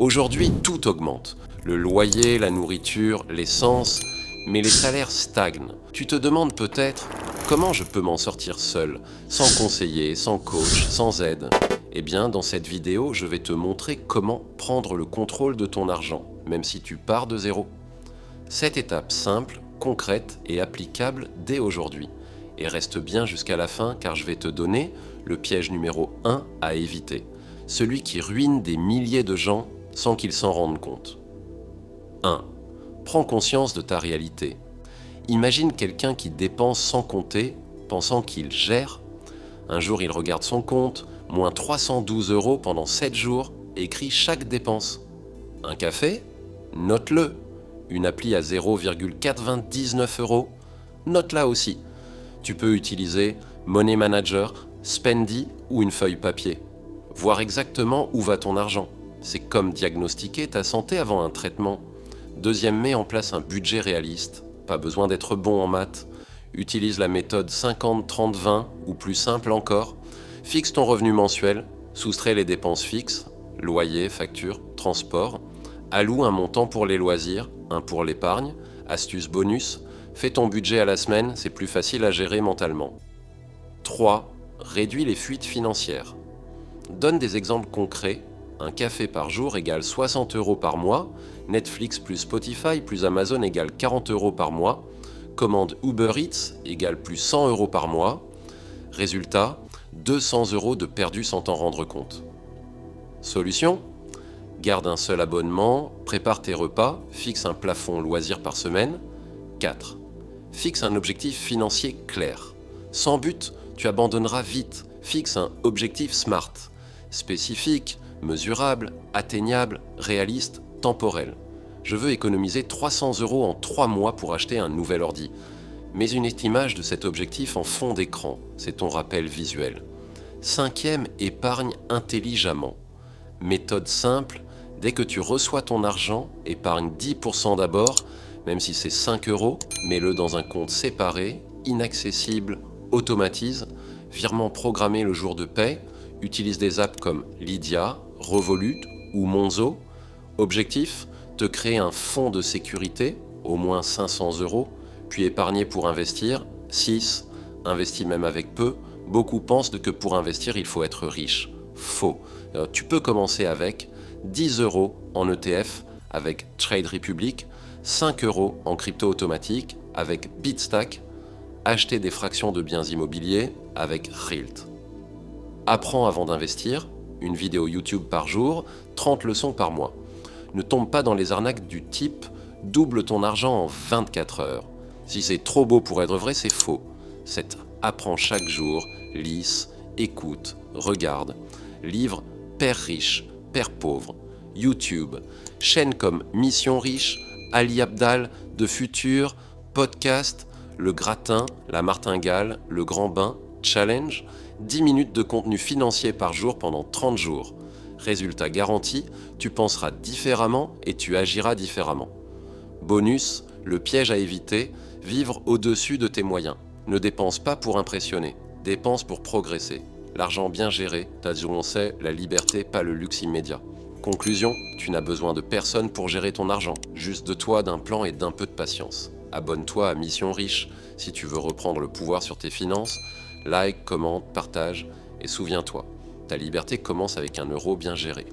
Aujourd'hui, tout augmente. Le loyer, la nourriture, l'essence, mais les salaires stagnent. Tu te demandes peut-être comment je peux m'en sortir seul, sans conseiller, sans coach, sans aide. Eh bien, dans cette vidéo, je vais te montrer comment prendre le contrôle de ton argent, même si tu pars de zéro. 7 étapes simples, concrètes et applicables dès aujourd'hui. Et reste bien jusqu'à la fin car je vais te donner le piège numéro 1 à éviter. Celui qui ruine des milliers de gens sans qu'ils s'en rendent compte. 1. Prends conscience de ta réalité. Imagine quelqu'un qui dépense sans compter, pensant qu'il gère. Un jour, il regarde son compte, moins 312 € pendant 7 jours, et écrit chaque dépense. Un café? Note-le. Une appli à 0,99 €? Note-la aussi. Tu peux utiliser Money Manager, Spendy ou une feuille papier. Voir exactement où va ton argent. C'est comme diagnostiquer ta santé avant un traitement. Deuxième, mets en place un budget réaliste. Pas besoin d'être bon en maths. Utilise la méthode 50-30-20 ou plus simple encore. Fixe ton revenu mensuel, soustrais les dépenses fixes, loyer, facture, transport. Alloue un montant pour les loisirs, un pour l'épargne. Astuce bonus, fais ton budget à la semaine, c'est plus facile à gérer mentalement. 3. Réduis les fuites financières. Donne des exemples concrets. Un café par jour égale 60 € par mois, Netflix plus Spotify plus Amazon égale 40 € par mois, commande Uber Eats égale plus 100 € par mois. Résultat, 200 € de perdu sans t'en rendre compte. Solution? Garde un seul abonnement, prépare tes repas, fixe un plafond loisir par semaine. 4. Fixe un objectif financier clair. Sans but, tu abandonneras vite. Fixe un objectif SMART. Spécifique, mesurable, atteignable, réaliste, temporel. Je veux économiser 300 € en 3 mois pour acheter un nouvel ordi. Mets une image de cet objectif en fond d'écran, c'est ton rappel visuel. 5e, épargne intelligemment. Méthode simple, dès que tu reçois ton argent, épargne 10% d'abord, même si c'est 5 €, mets-le dans un compte séparé, inaccessible, automatise, virement programmé le jour de paie, utilise des apps comme Lydia, Revolut ou Monzo. Objectif, te créer un fonds de sécurité, au moins 500 €, puis épargner pour investir. 6. Investis même avec peu. Beaucoup pensent que pour investir, il faut être riche. Faux. Tu peux commencer avec 10 € en ETF avec Trade Republic, 5 € en crypto automatique avec Bitstack, acheter des fractions de biens immobiliers avec Rilt. Apprends avant d'investir, une vidéo YouTube par jour, 30 leçons par mois. Ne tombe pas dans les arnaques du type « double ton argent en 24 heures ». Si c'est trop beau pour être vrai, c'est faux. C'est apprends chaque jour, lisse, écoute, regarde. Livre Père riche, Père pauvre. YouTube, chaînes comme Mission Riche, Ali Abdaal, De Futur, podcast, Le Gratin, La Martingale, Le Grand Bain, Challenge, 10 minutes de contenu financier par jour pendant 30 jours. Résultat garanti, tu penseras différemment et tu agiras différemment. Bonus, le piège à éviter, vivre au-dessus de tes moyens. Ne dépense pas pour impressionner, dépense pour progresser. L'argent bien géré, t'as dit on sait, la liberté, pas le luxe immédiat. Conclusion, tu n'as besoin de personne pour gérer ton argent, juste de toi, d'un plan et d'un peu de patience. Abonne-toi à Mission Riche si tu veux reprendre le pouvoir sur tes finances. Like, commente, partage et souviens-toi, ta liberté commence avec un euro bien géré.